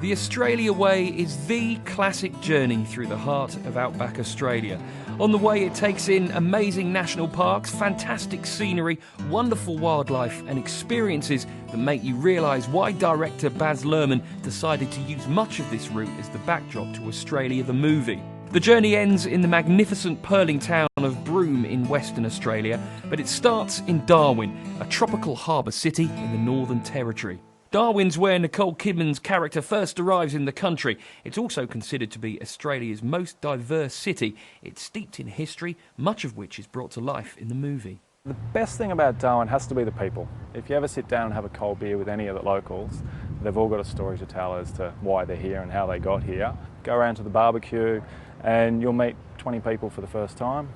The Australia Way is the classic journey through the heart of outback Australia. On the way, it takes in amazing national parks, fantastic scenery, wonderful wildlife and experiences that make you realise why director Baz Luhrman decided to use much of this route as the backdrop to Australia the movie. The journey ends in the magnificent purling town of Broome in Western Australia, but it starts in Darwin, a tropical harbour city in the Northern Territory. Darwin's where Nicole Kidman's character first arrives in the country. It's also considered to be Australia's most diverse city. It's steeped in history, much of which is brought to life in the movie. The best thing about Darwin has to be the people. If you ever sit down and have a cold beer with any of the locals, they've all got a story to tell as to why they're here and how they got here. Go around to the barbecue and you'll meet 20 people for the first time.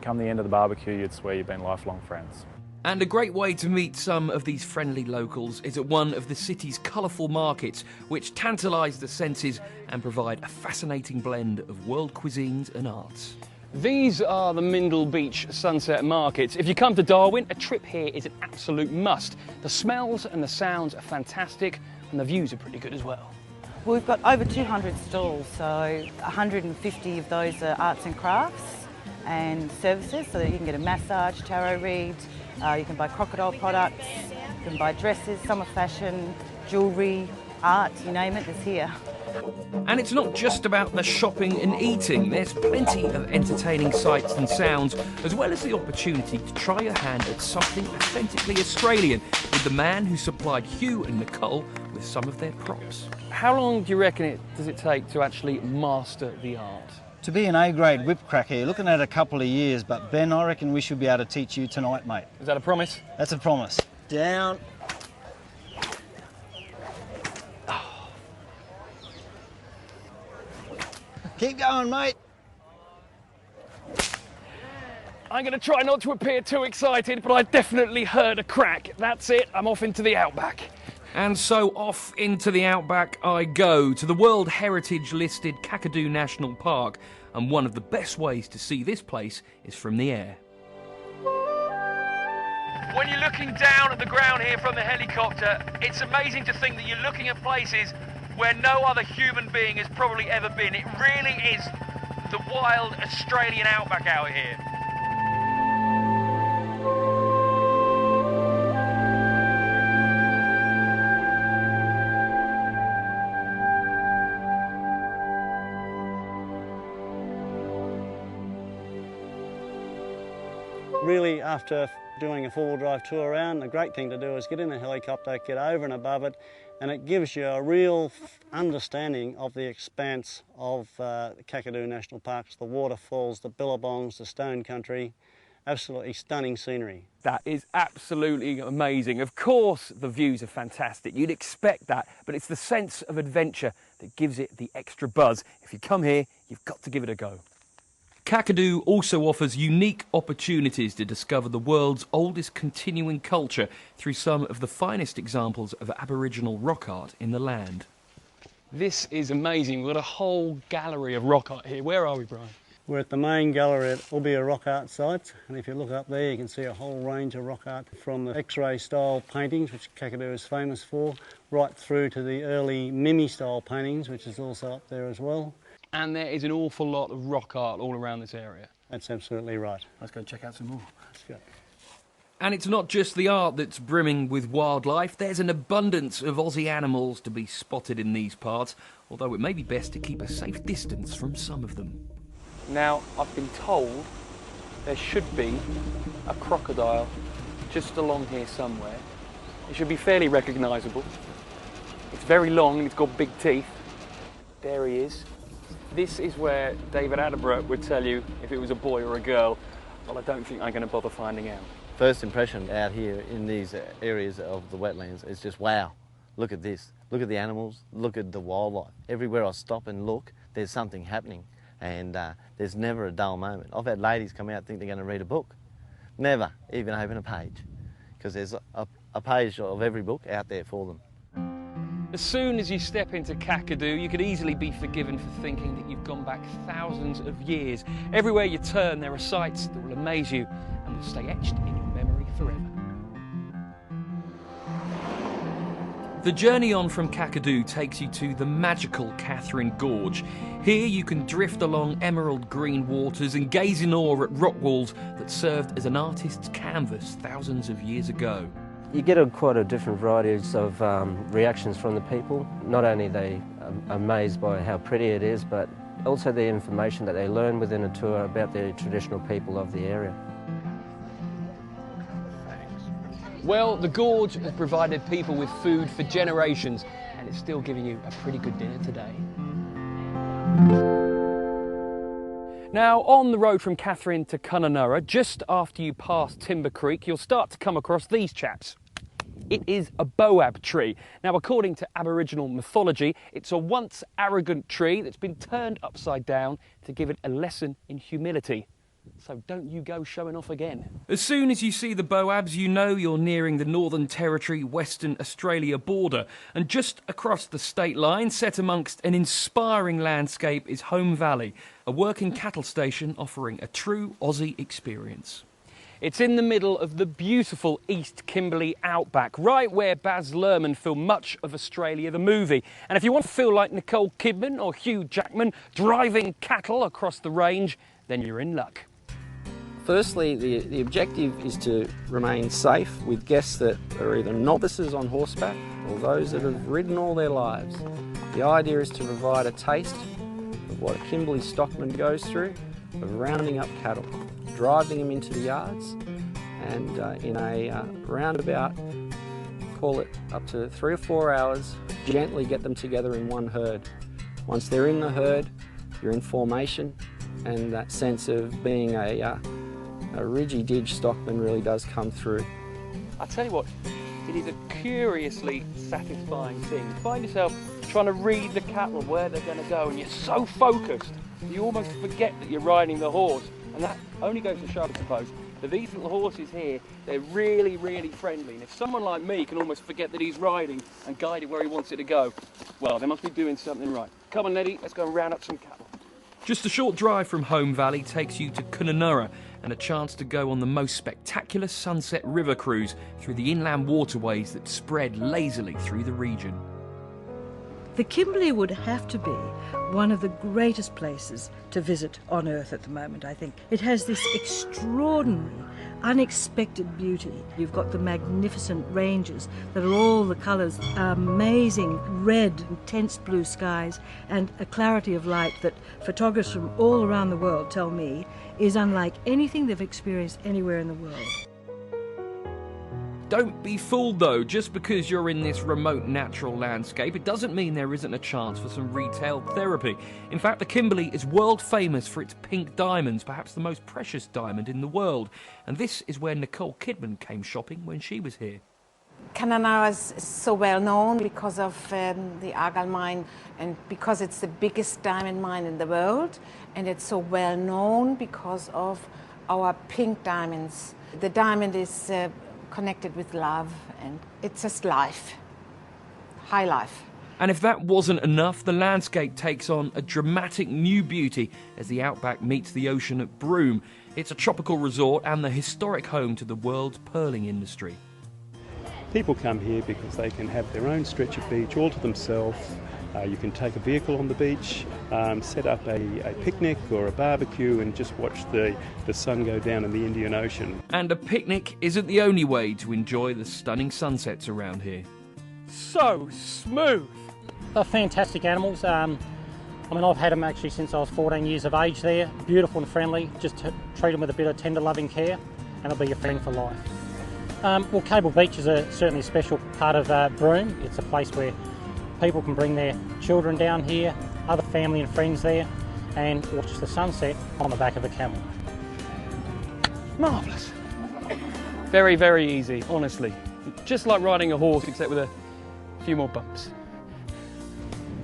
Come the end of the barbecue, you'd swear you've been lifelong friends. And a great way to meet some of these friendly locals is at one of the city's colourful markets, which tantalise the senses and provide a fascinating blend of world cuisines and arts. These are the Mindle Beach Sunset Markets. If you come to Darwin, a trip here is an absolute must. The smells and the sounds are fantastic and the views are pretty good as well. Well, we've got over 200 stalls, so 150 of those are arts and crafts and services, so that you can get a massage, tarot read, you can buy crocodile products, you can buy dresses, summer fashion, jewellery, art, you name it, it's here. And it's not just about the shopping and eating. There's plenty of entertaining sights and sounds, as well as the opportunity to try your hand at something authentically Australian with the man who supplied Hugh and Nicole with some of their props. How long do you reckon does it take to actually master the art? To be an A-grade whip cracker, you're looking at a couple of years, but Ben, I reckon we should be able to teach you tonight, mate. Is that a promise? That's a promise. Down. Keep going, mate. I'm going to try not to appear too excited, but I definitely heard a crack. That's it, I'm off into the outback. And so off into the outback I go, to the World Heritage listed Kakadu National Park, and one of the best ways to see this place is from the air. When you're looking down at the ground here from the helicopter, it's amazing to think that you're looking at places where no other human being has probably ever been. It really is the wild Australian outback out here. Really, after doing a four-wheel drive tour around, the great thing to do is get in a helicopter, get over and above it, and it gives you a real understanding of the expanse of the Kakadu National Parks, the waterfalls, the billabongs, the stone country. Absolutely stunning scenery. That is absolutely amazing. Of course, the views are fantastic. You'd expect that, but it's the sense of adventure that gives it the extra buzz. If you come here, you've got to give it a go. Kakadu also offers unique opportunities to discover the world's oldest continuing culture through some of the finest examples of Aboriginal rock art in the land. This is amazing. We've got a whole gallery of rock art here. Where are we, Brian? We're at the main gallery at Albia Rock Art Sites, and if you look up there you can see a whole range of rock art from the X-ray style paintings, which Kakadu is famous for, right through to the early Mimi style paintings, which is also up there as well. And there is an awful lot of rock art all around this area. That's absolutely right. Let's go check out some more. Let's go. And it's not just the art that's brimming with wildlife. There's an abundance of Aussie animals to be spotted in these parts, although it may be best to keep a safe distance from some of them. Now, I've been told there should be a crocodile just along here somewhere. It should be fairly recognisable. It's very long and it's got big teeth. There he is. This is where David Attenborough would tell you if it was a boy or a girl. Well, I don't think I'm going to bother finding out. First impression out here in these areas of the wetlands is just wow. Look at this. Look at the animals. Look at the wildlife. Everywhere I stop and look, there's something happening. And there's never a dull moment. I've had ladies come out and think they're going to read a book. Never even open a page, because there's a page of every book out there for them. As soon as you step into Kakadu, you could easily be forgiven for thinking that you've gone back thousands of years. Everywhere you turn, there are sights that will amaze you and will stay etched in your memory forever. The journey on from Kakadu takes you to the magical Catherine Gorge. Here you can drift along emerald green waters and gaze in awe at rock walls that served as an artist's canvas thousands of years ago. You get quite a different variety of reactions from the people. Not only are they amazed by how pretty it is, but also the information that they learn within a tour about the traditional people of the area. Well, the gorge has provided people with food for generations, and it's still giving you a pretty good dinner today. Now, on the road from Catherine to Kununurra, just after you pass Timber Creek, you'll start to come across these chaps. It is a boab tree. Now, according to Aboriginal mythology, it's a once arrogant tree that's been turned upside down to give it a lesson in humility. So don't you go showing off again. As soon as you see the boabs, you know you're nearing the Northern Territory, Western Australia border. And just across the state line, set amongst an inspiring landscape, is Home Valley, a working cattle station offering a true Aussie experience. It's in the middle of the beautiful East Kimberley outback, right where Baz Luhrman filmed much of Australia the movie. And if you want to feel like Nicole Kidman or Hugh Jackman driving cattle across the range, then you're in luck. Firstly, the objective is to remain safe with guests that are either novices on horseback or those that have ridden all their lives. The idea is to provide a taste of what a Kimberley stockman goes through of rounding up cattle, driving them into the yards, and in a roundabout, call it up to 3 or 4 hours, gently get them together in one herd. Once they're in the herd, you're in formation, and that sense of being a ridgy-dig stockman really does come through. I tell you what, it is a curiously satisfying thing. You find yourself trying to read the cattle where they're going to go, and you're so focused, you almost forget that you're riding the horse. And that only goes to show, I suppose, that these little horses here, they're really, really friendly. And if someone like me can almost forget that he's riding and guide it where he wants it to go, well, they must be doing something right. Come on, Neddy, let's go and round up some cattle. Just a short drive from Home Valley takes you to Kununurra, and a chance to go on the most spectacular sunset river cruise through the inland waterways that spread lazily through the region. The Kimberley would have to be one of the greatest places to visit on Earth at the moment, I think. It has this extraordinary, unexpected beauty. You've got the magnificent ranges that are all the colours, amazing red, intense blue skies, and a clarity of light that photographers from all around the world tell me is unlike anything they've experienced anywhere in the world. Don't be fooled though, just because you're in this remote natural landscape, it doesn't mean there isn't a chance for some retail therapy. In fact, the Kimberley is world famous for its pink diamonds, perhaps the most precious diamond in the world. And this is where Nicole Kidman came shopping when she was here. Kununurra is so well known because of the Argyle mine, and because it's the biggest diamond mine in the world, and it's so well known because of our pink diamonds. The diamond is connected with love, and it's just life, high life. And if that wasn't enough, the landscape takes on a dramatic new beauty as the outback meets the ocean at Broome. It's a tropical resort and the historic home to the world's pearling industry. People come here because they can have their own stretch of beach all to themselves. You can take a vehicle on the beach, set up a picnic or a barbecue and just watch the sun go down in the Indian Ocean. And a picnic isn't the only way to enjoy the stunning sunsets around here. So smooth. They're fantastic animals. I mean, I've had them actually since I was 14 years of age there. Beautiful and friendly. Just treat them with a bit of tender loving care and they'll be your friend for life. Well, Cable Beach is certainly a special part of Broome. It's a place where people can bring their children down here, other family and friends there, and watch the sunset on the back of a camel. Marvellous. Very, very easy, honestly. Just like riding a horse, except with a few more bumps.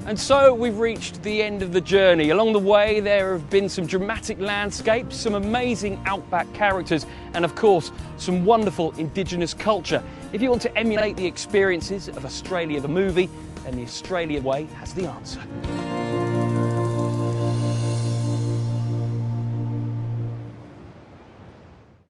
And so we've reached the end of the journey. Along the way there have been some dramatic landscapes, some amazing outback characters, and of course some wonderful indigenous culture. If you want to emulate the experiences of Australia the movie, then the Australia Way has the answer.